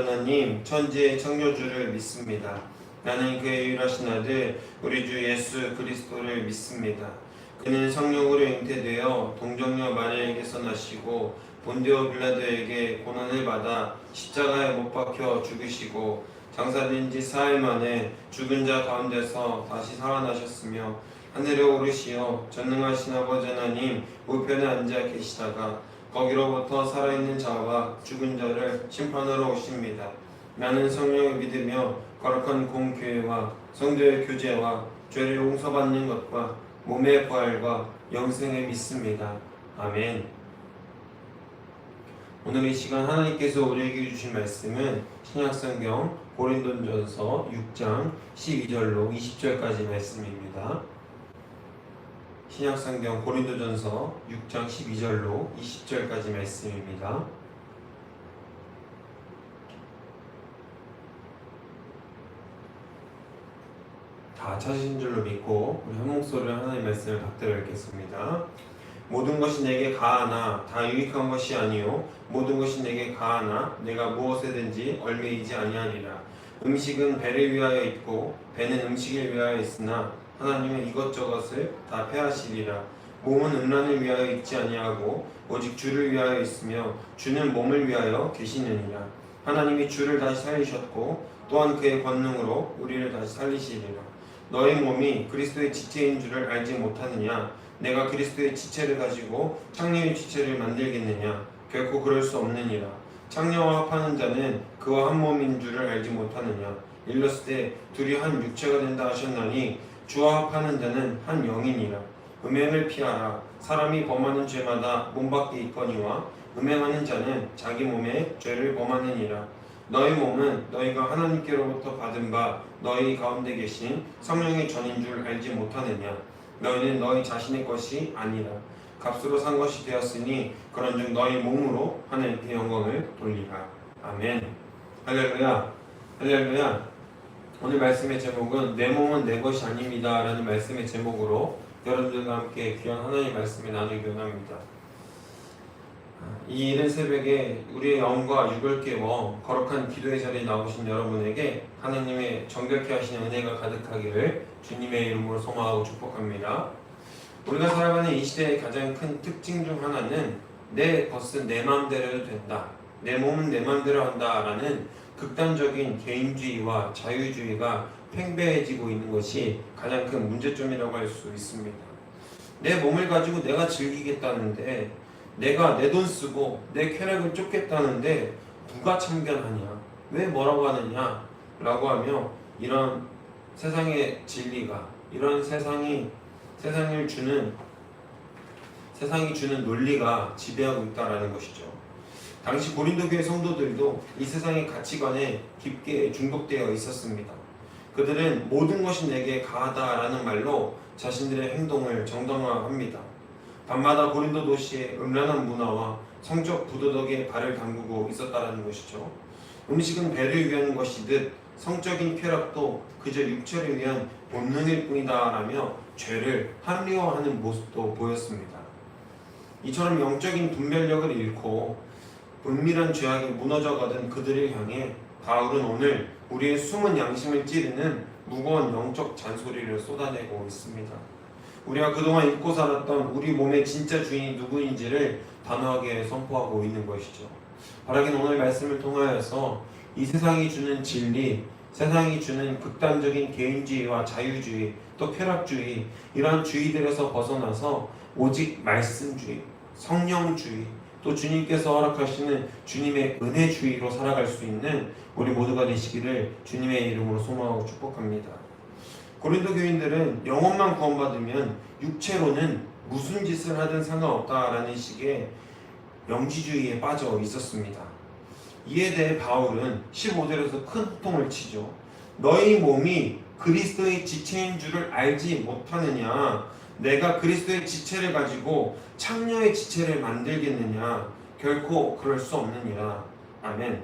하나님, 천지의 창조주를 믿습니다. 나는 그의 유일하신 아들 우리 주 예수 그리스도를 믿습니다. 그는 성령으로 잉태되어 동정녀 마리아에게서 나시고 본디오 빌라도에게 고난을 받아 십자가에 못 박혀 죽으시고 장사된 지 4일 만에 죽은 자 가운데서 다시 살아나셨으며 하늘에 오르시어 전능하신 아버지 하나님 우편에 앉아 계시다가 거기로부터 살아있는 자와 죽은 자를 심판하러 오십니다. 나는 성령을 믿으며 거룩한 공교회와 성도의 교제와 죄를 용서받는 것과 몸의 부활과 영생을 믿습니다. 아멘. 오늘 이 시간 하나님께서 우리에게 주신 말씀은 신약성경 고린도전서 6장 12절로 20절까지 말씀입니다. 신약성경 고린도전서 6장 12절로 20절까지 말씀입니다. 다 찾으신 줄로 믿고 우리 한 목소리로 하나님의 말씀을 받들어 읽겠습니다. 모든 것이 내게 가하나 다 유익한 것이 아니요 모든 것이 내게 가하나 내가 무엇에든지 얽매이지 아니하리라. 음식은 배를 위하여 있고 배는 음식을 위하여 있으나 하나님은 이것저것을 다 패하시리라. 몸은 음란을 위하여 있지 아니하고 오직 주를 위하여 있으며 주는 몸을 위하여 계시느니라. 하나님이 주를 다시 살리셨고 또한 그의 권능으로 우리를 다시 살리시리라. 너희 몸이 그리스도의 지체인 줄을 알지 못하느냐? 내가 그리스도의 지체를 가지고 창녀의 지체를 만들겠느냐? 결코 그럴 수 없느니라. 창녀와 합하는 자는 그와 한 몸인 줄을 알지 못하느냐? 일렀을 둘이 한 육체가 된다 하셨나니 주와 합하는 자는 한 영이니라. 음행을 피하라. 사람이 범하는 죄마다 몸 밖에 있거니와 음행하는 자는 자기 몸에 죄를 범하느니라. 너희 몸은 너희가 하나님께로부터 받은 바 너희 가운데 계신 성령의 전인 줄 알지 못하느냐? 너희는 너희 자신의 것이 아니라 값으로 산 것이 되었으니 그런즉 너희 몸으로 하나님께 영광을 돌리라. 아멘. 할렐루야. 할렐루야. 오늘 말씀의 제목은 내 몸은 내 것이 아닙니다 라는 말씀의 제목으로 여러분들과 함께 귀한 하나님의 말씀을 나누기 원합니다. 이 이른 새벽에 우리의 영과 육을 깨워 거룩한 기도의 자리에 나오신 여러분에게 하나님의 정결케 하시는 은혜가 가득하기를 주님의 이름으로 소망하고 축복합니다. 우리가 살아가는 이 시대의 가장 큰 특징 중 하나는 내 것은 내 마음대로 해도 된다, 내 몸은 내 마음대로 한다 라는 극단적인 개인주의와 자유주의가 팽배해지고 있는 것이 가장 큰 문제점이라고 할 수 있습니다. 내 몸을 가지고 내가 즐기겠다는데, 내가 내 돈 쓰고 내 쾌락을 쫓겠다는데 누가 참견하냐? 왜 뭐라고 하느냐? 라고 하며 이런 세상의 진리가, 이런 세상이 주는 논리가 지배하고 있다라는 것이죠. 당시 고린도 교회 성도들도 이 세상의 가치관에 깊게 중독되어 있었습니다. 그들은 모든 것이 내게 가하다라는 말로 자신들의 행동을 정당화합니다. 밤마다 고린도 도시의 음란한 문화와 성적 부도덕에 발을 담그고 있었다라는 것이죠. 음식은 배를 위한 것이듯 성적인 쾌락도 그저 육체를 위한 본능일 뿐이다라며 죄를 합리화하는 모습도 보였습니다. 이처럼 영적인 분별력을 잃고 은밀한 죄악에 무너져가던 그들을 향해 바울은 오늘 우리의 숨은 양심을 찌르는 무거운 영적 잔소리를 쏟아내고 있습니다. 우리가 그동안 잊고 살았던 우리 몸의 진짜 주인이 누구인지를 단호하게 선포하고 있는 것이죠. 바라긴 오늘 말씀을 통하여서 이 세상이 주는 진리, 세상이 주는 극단적인 개인주의와 자유주의, 또 쾌락주의, 이러한 주의들에서 벗어나서 오직 말씀주의, 성령주의, 또 주님께서 허락하시는 주님의 은혜주의로 살아갈 수 있는 우리 모두가 되시기를 주님의 이름으로 소망하고 축복합니다. 고린도 교인들은 영혼만 구원받으면 육체로는 무슨 짓을 하든 상관없다라는 식의 영지주의에 빠져 있었습니다. 이에 대해 바울은 15절에서 큰 호통을 치죠. 너희 몸이 그리스도의 지체인 줄을 알지 못하느냐? 내가 그리스도의 지체를 가지고 창녀의 지체를 만들겠느냐? 결코 그럴 수 없느니라. 아멘.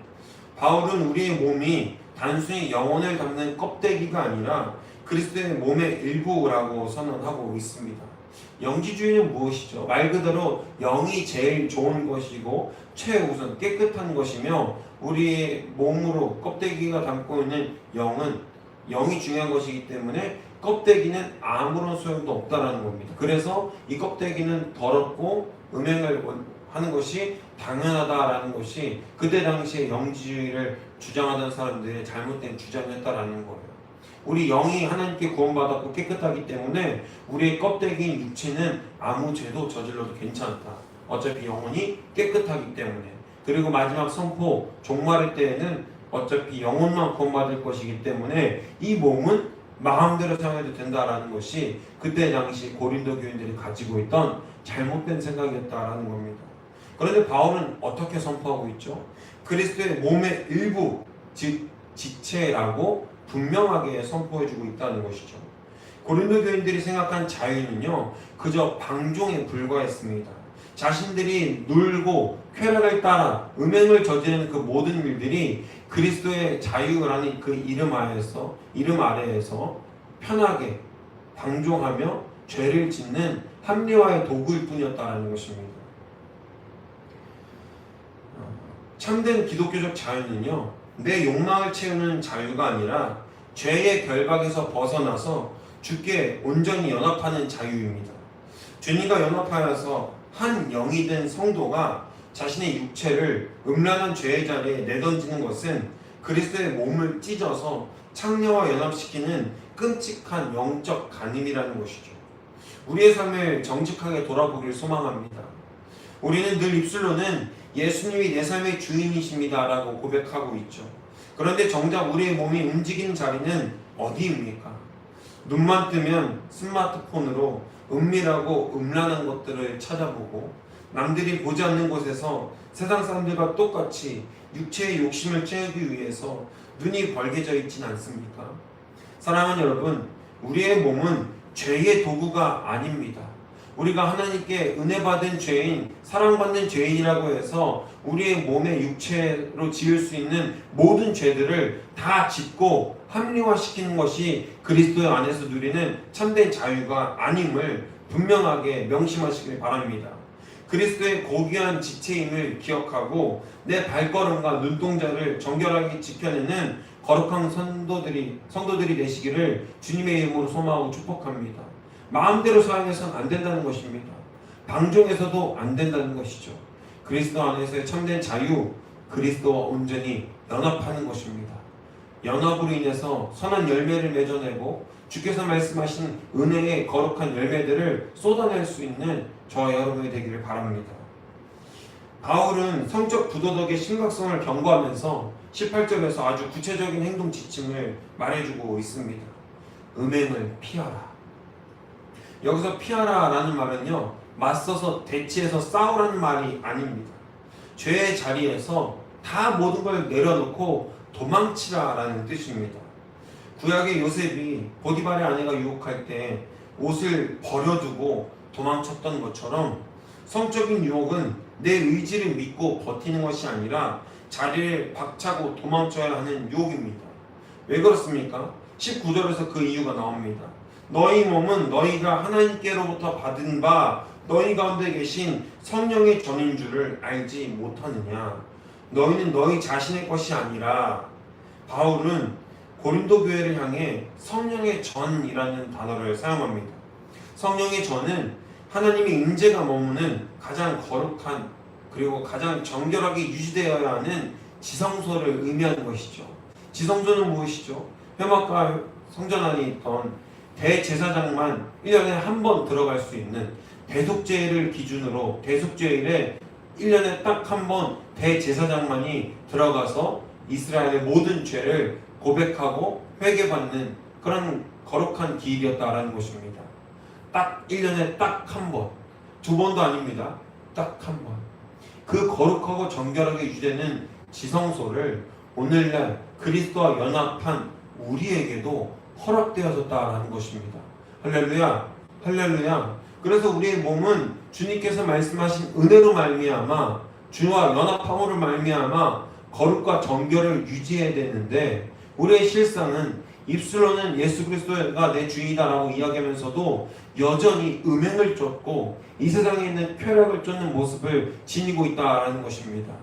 바울은 우리의 몸이 단순히 영혼을 담는 껍데기가 아니라 그리스도의 몸의 일부라고 선언하고 있습니다. 영지주의는 무엇이죠? 말 그대로 영이 제일 좋은 것이고 최우선 깨끗한 것이며 우리의 몸으로 껍데기가 담고 있는 영은 영이 중요한 것이기 때문에 껍데기는 아무런 소용도 없다라는 겁니다. 그래서 이 껍데기는 더럽고 음행을 하는 것이 당연하다라는 것이 그때 당시에 영지주의를 주장하던 사람들의 잘못된 주장이었다라는 거예요. 우리 영이 하나님께 구원받았고 깨끗하기 때문에 우리의 껍데기인 육체는 아무 죄도 저질러도 괜찮다. 어차피 영혼이 깨끗하기 때문에. 그리고 마지막 선포 종말의 때에는 어차피 영혼만 구원받을 것이기 때문에 이 몸은 마음대로 사용해도 된다라는 것이 그때 당시 고린도 교인들이 가지고 있던 잘못된 생각이었다라는 겁니다. 그런데 바울은 어떻게 선포하고 있죠? 그리스도의 몸의 일부, 즉 지체라고 분명하게 선포해주고 있다는 것이죠. 고린도 교인들이 생각한 자유는요, 그저 방종에 불과했습니다. 자신들이 놀고 쾌락을 따라 음행을 저지르는 그 모든 일들이 그리스도의 자유라는 그 이름 아래에서 편하게 방종하며 죄를 짓는 합리화의 도구일 뿐이었다는 것입니다. 참된 기독교적 자유는요, 내 욕망을 채우는 자유가 아니라 죄의 결박에서 벗어나서 주께 온전히 연합하는 자유입니다. 주님과 연합하여서 한 영이 된 성도가 자신의 육체를 음란한 죄의 자리에 내던지는 것은 그리스도의 몸을 찢어서 창녀와 연합시키는 끔찍한 영적 간음이라는 것이죠. 우리의 삶을 정직하게 돌아보길 소망합니다. 우리는 늘 입술로는 예수님이 내 삶의 주인이십니다 라고 고백하고 있죠. 그런데 정작 우리의 몸이 움직이는 자리는 어디입니까? 눈만 뜨면 스마트폰으로 은밀하고 음란한 것들을 찾아보고 남들이 보지 않는 곳에서 세상 사람들과 똑같이 육체의 욕심을 채우기 위해서 눈이 벌게져 있지는 않습니까? 사랑하는 여러분, 우리의 몸은 죄의 도구가 아닙니다. 우리가 하나님께 은혜 받은 죄인, 사랑받는 죄인이라고 해서 우리의 몸의 육체로 지을 수 있는 모든 죄들을 다 짓고 합리화시키는 것이 그리스도 안에서 누리는 참된 자유가 아님을 분명하게 명심하시길 바랍니다. 그리스도의 고귀한 지체임을 기억하고 내 발걸음과 눈동자를 정결하게 지켜내는 거룩한 성도들이 되시기를 주님의 이름으로 소망하고 축복합니다. 마음대로 사용해서는 안 된다는 것입니다. 방종해서도 안 된다는 것이죠. 그리스도 안에서의 참된 자유, 그리스도와 온전히 연합하는 것입니다. 연합으로 인해서 선한 열매를 맺어내고 주께서 말씀하신 은혜의 거룩한 열매들을 쏟아낼 수 있는 저와 여러분이 되기를 바랍니다. 바울은 성적 부도덕의 심각성을 경고하면서 18절에서 아주 구체적인 행동 지침을 말해주고 있습니다. 음행을 피하라. 여기서 피하라라는 말은요, 맞서서 대치해서 싸우라는 말이 아닙니다. 죄의 자리에서 다 모든 걸 내려놓고 도망치라라는 뜻입니다. 구약의 요셉이 보디발의 아내가 유혹할 때 옷을 버려두고 도망쳤던 것처럼 성적인 유혹은 내 의지를 믿고 버티는 것이 아니라 자리를 박차고 도망쳐야 하는 유혹입니다. 왜 그렇습니까? 19절에서 그 이유가 나옵니다. 너희 몸은 너희가 하나님께로부터 받은 바 너희 가운데 계신 성령의 전인 줄을 알지 못하느냐. 너희는 너희 자신의 것이 아니라. 바울은 고린도 교회를 향해 성령의 전이라는 단어를 사용합니다. 성령의 전은 하나님의 임재가 머무는 가장 거룩한 그리고 가장 정결하게 유지되어야 하는 지성소를 의미하는 것이죠. 지성소는 무엇이죠? 회막과 성전 안에 있던 대제사장만 1년에 한 번 들어갈 수 있는 대속죄일을 기준으로 대속죄일에 1년에 딱 한 번 대제사장만이 들어가서 이스라엘의 모든 죄를 고백하고 회개받는 그런 거룩한 기일이었다라는 것입니다. 딱 1년에 딱 한 번, 두 번도 아닙니다. 딱 한 번. 그 거룩하고 정결하게 유지되는 지성소를 오늘날 그리스도와 연합한 우리에게도 허락되어졌다라는 것입니다. 할렐루야, 할렐루야. 그래서 우리의 몸은 주님께서 말씀하신 은혜로 말미암아 주와 연합함으로 말미암아 거룩과 정결을 유지해야 되는데 우리의 실상은 입술로는 예수 그리스도가 내 주인이다라고 이야기하면서도 여전히 음행을 쫓고 이 세상에 있는 쾌락을 쫓는 모습을 지니고 있다라는 것입니다.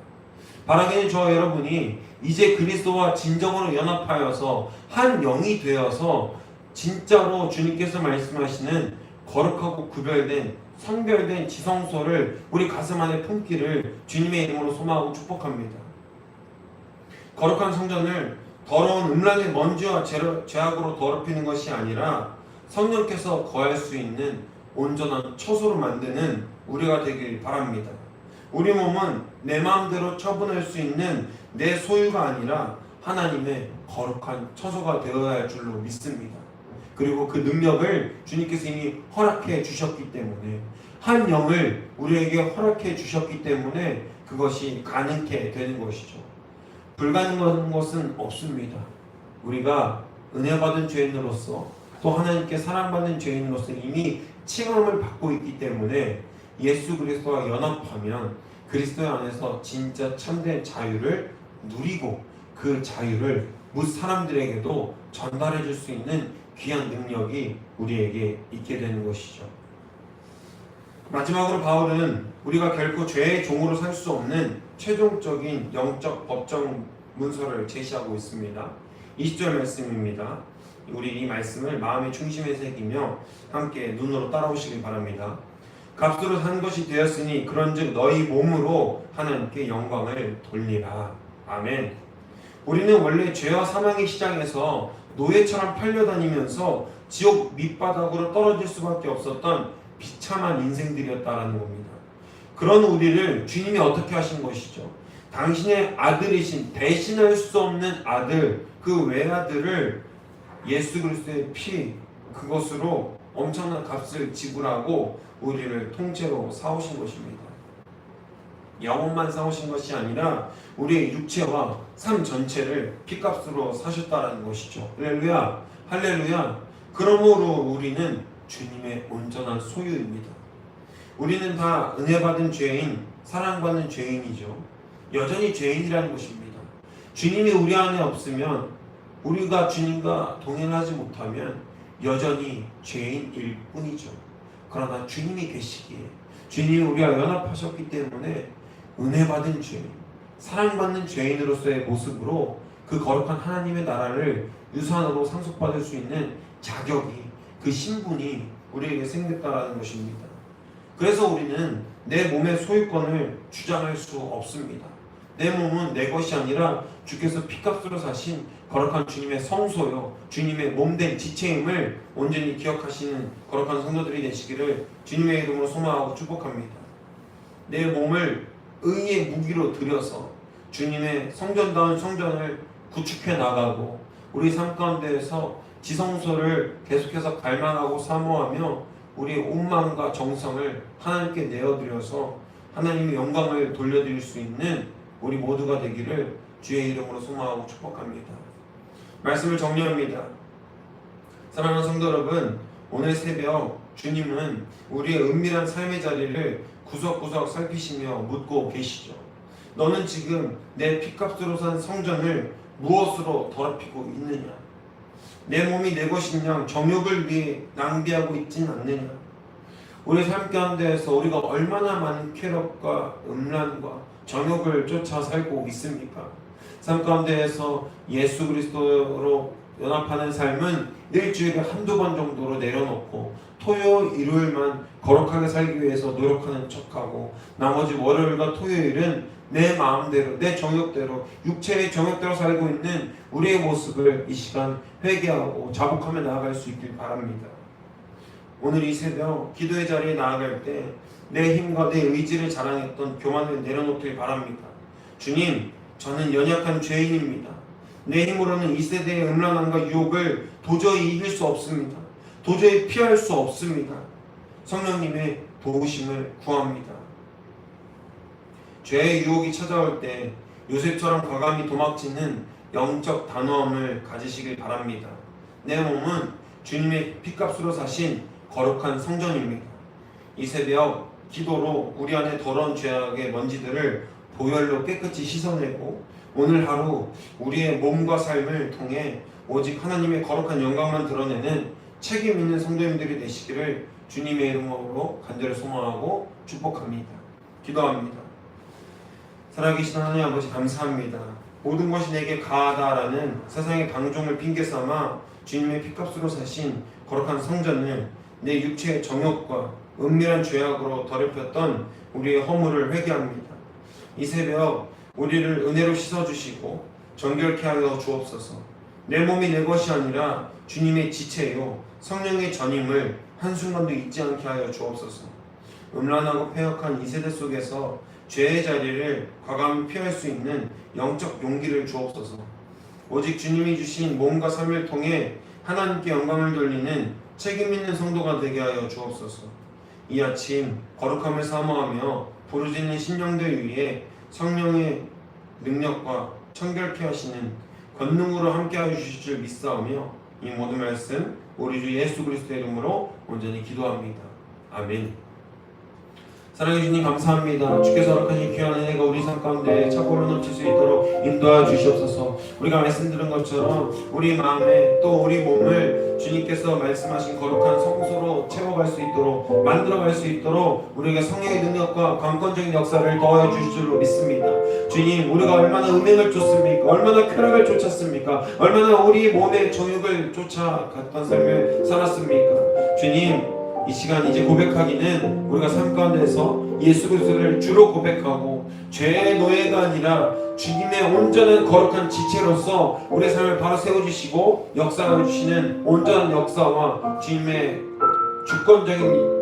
바라기는 저와 여러분이 이제 그리스도와 진정으로 연합하여서 한 영이 되어서 진짜로 주님께서 말씀하시는 거룩하고 구별된 성별된 지성소를 우리 가슴 안에 품기를 주님의 이름으로 소망하고 축복합니다. 거룩한 성전을 더러운 음란의 먼지와 죄악으로 더럽히는 것이 아니라 성령께서 거할 수 있는 온전한 처소로 만드는 우리가 되길 바랍니다. 우리 몸은 내 마음대로 처분할 수 있는 내 소유가 아니라 하나님의 거룩한 처소가 되어야 할 줄로 믿습니다. 그리고 그 능력을 주님께서 이미 허락해 주셨기 때문에, 한 영을 우리에게 허락해 주셨기 때문에 그것이 가능케 되는 것이죠. 불가능한 것은 없습니다. 우리가 은혜 받은 죄인으로서 또 하나님께 사랑받는 죄인으로서 이미 칭함을 받고 있기 때문에 예수 그리스도와 연합하면 그리스도 안에서 진짜 참된 자유를 누리고 그 자유를 뭇 사람들에게도 전달해 줄 수 있는 귀한 능력이 우리에게 있게 되는 것이죠. 마지막으로 바울은 우리가 결코 죄의 종으로 살 수 없는 최종적인 영적 법정 문서를 제시하고 있습니다. 20절 말씀입니다. 우리 이 말씀을 마음의 중심에 새기며 함께 눈으로 따라오시길 바랍니다. 값으로 산 것이 되었으니 그런즉 너희 몸으로 하나님께 영광을 돌리라. 아멘. 우리는 원래 죄와 사망의 시장에서 노예처럼 팔려다니면서 지옥 밑바닥으로 떨어질 수밖에 없었던 비참한 인생들이었다라는 겁니다. 그런 우리를 주님이 어떻게 하신 것이죠? 당신의 아들이신 대신할 수 없는 아들, 그 외아들을 예수 그리스도의 피, 그것으로 엄청난 값을 지불하고 우리를 통째로 사오신 것입니다. 영혼만 사오신 것이 아니라 우리의 육체와 삶 전체를 피값으로 사셨다라는 것이죠. 할렐루야, 할렐루야. 그러므로 우리는 주님의 온전한 소유입니다. 우리는 다 은혜 받은 죄인, 사랑받는 죄인이죠. 여전히 죄인이라는 것입니다. 주님이 우리 안에 없으면, 우리가 주님과 동행하지 못하면 여전히 죄인일 뿐이죠. 그러나 주님이 계시기에, 주님이 우리와 연합하셨기 때문에 은혜 받은 죄인, 사랑받는 죄인으로서의 모습으로 그 거룩한 하나님의 나라를 유산으로 상속받을 수 있는 자격이, 그 신분이 우리에게 생겼다라는 것입니다. 그래서 우리는 내 몸의 소유권을 주장할 수 없습니다. 내 몸은 내 것이 아니라 주께서 피값으로 사신 거룩한 주님의 성소요, 주님의 몸된 지체임을 온전히 기억하시는 거룩한 성도들이 되시기를 주님의 이름으로 소망하고 축복합니다. 내 몸을 의의 무기로 들여서 주님의 성전다운 성전을 구축해 나가고 우리 삶 가운데에서 지성소를 계속해서 갈망하고 사모하며 우리의 온 마음과 정성을 하나님께 내어드려서 하나님의 영광을 돌려드릴 수 있는 우리 모두가 되기를 주의 이름으로 소망하고 축복합니다. 말씀을 정리합니다. 사랑하는 성도 여러분, 오늘 새벽 주님은 우리의 은밀한 삶의 자리를 구석구석 살피시며 묻고 계시죠. 너는 지금 내 피값으로 산 성전을 무엇으로 더럽히고 있느냐? 내 몸이 내 것인 양 정욕을 위해 낭비하고 있진 않느냐? 우리 삶 가운데에서 우리가 얼마나 많은 쾌락과 음란과 정욕을 쫓아 살고 있습니까? 삶 가운데에서 예수 그리스도로 연합하는 삶은 일주일에 한두 번 정도로 내려놓고 토요 일요일만 거룩하게 살기 위해서 노력하는 척하고 나머지 월요일과 토요일은 내 마음대로, 내 정욕대로, 육체의 정욕대로 살고 있는 우리의 모습을 이 시간 회개하고 자복하며 나아갈 수 있길 바랍니다. 오늘 이 새벽 기도의 자리에 나아갈 때 내 힘과 내 의지를 자랑했던 교만을 내려놓길 바랍니다. 주님, 저는 연약한 죄인입니다. 내 힘으로는 이 세대의 음란함과 유혹을 도저히 이길 수 없습니다. 도저히 피할 수 없습니다. 성령님의 도우심을 구합니다. 죄의 유혹이 찾아올 때 요셉처럼 과감히 도망치는 영적 단호함을 가지시길 바랍니다. 내 몸은 주님의 피값으로 사신 거룩한 성전입니다. 이 새벽 기도로 우리 안에 더러운 죄악의 먼지들을 보혈로 깨끗이 씻어내고 오늘 하루 우리의 몸과 삶을 통해 오직 하나님의 거룩한 영광만 드러내는 책임 있는 성도님들이 되시기를 주님의 이름으로 간절히 소망하고 축복합니다. 기도합니다. 살아계신 하나님 아버지, 감사합니다. 모든 것이 내게 가하다라는 세상의 방종을 핑계삼아 주님의 피값으로 사신 거룩한 성전을 내 육체의 정욕과 은밀한 죄악으로 더럽혔던 우리의 허물을 회개합니다. 이 새벽 우리를 은혜로 씻어주시고 정결케 하여 주옵소서. 내 몸이 내 것이 아니라 주님의 지체요 성령의 전임을 한순간도 잊지 않게 하여 주옵소서. 음란하고 패역한 이 세대 속에서 죄의 자리를 과감히 피할 수 있는 영적 용기를 주옵소서. 오직 주님이 주신 몸과 삶을 통해 하나님께 영광을 돌리는 책임 있는 성도가 되게 하여 주옵소서. 이 아침 거룩함을 사모하며 부르짖는 신령들 위해 성령의 능력과 청결케 하시는 권능으로 함께하여 주실 줄 믿사오며 이 모든 말씀 우리 주 예수 그리스도의 이름으로 온전히 기도합니다. 아멘. 사랑해 주님 감사합니다. 주께서 허락하신 귀한 은혜가 우리 삶 가운데 차고로 넘칠 수 있도록 인도하여 주시옵소서. 우리가 말씀 들은 것처럼 우리 마음에 또 우리 몸을 주님께서 말씀하신 거룩한 성소로 채워갈 수 있도록 만들어갈 수 있도록 우리에게 성령의 능력과 강권적인 역사를 더하여 주실 줄로 믿습니다. 주님, 우리가 얼마나 음행을 쫓습니까? 얼마나 쾌락을 쫓았습니까? 얼마나 우리 몸의 정욕을 쫓아갔던 삶을 살았습니까? 주님, 이 시간 이제 고백하기는 우리가 삶 가운데서 예수 그리스도를 주로 고백하고 죄의 노예가 아니라 주님의 온전한 거룩한 지체로서 우리의 삶을 바로 세워주시고 역사해 주시는 온전한 역사와 주님의 주권적인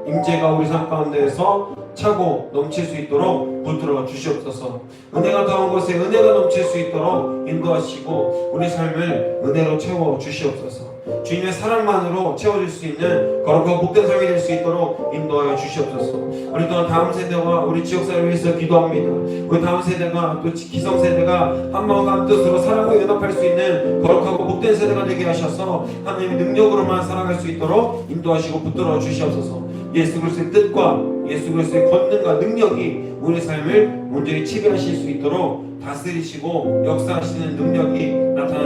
임재가 우리 삶 가운데에서 차고 넘칠 수 있도록 붙들어 주시옵소서. 은혜가 더한 곳에 은혜가 넘칠 수 있도록 인도하시고 우리 삶을 은혜로 채워 주시옵소서. 주님의 사랑만으로 채워질 수 있는 거룩하고 복된 삶이 될 수 있도록 인도하여 주시옵소서. 우리 또한 다음 세대와 우리 지역사회를 위해서 기도합니다. 우리 다음 세대가 또 기성세대가 한 마음과 한 뜻으로 사랑과 연합할 수 있는 거룩하고 복된 세대가 되게 하셔서 하나님의 능력으로만 살아갈 수 있도록 인도하시고 붙들어 주시옵소서. 예수 그리스도의 뜻과 예수 그리스도의 권능과 능력이 우리 삶을 온전히 지배하실 수 있도록 다스리시고 역사하시는 능력이 나타나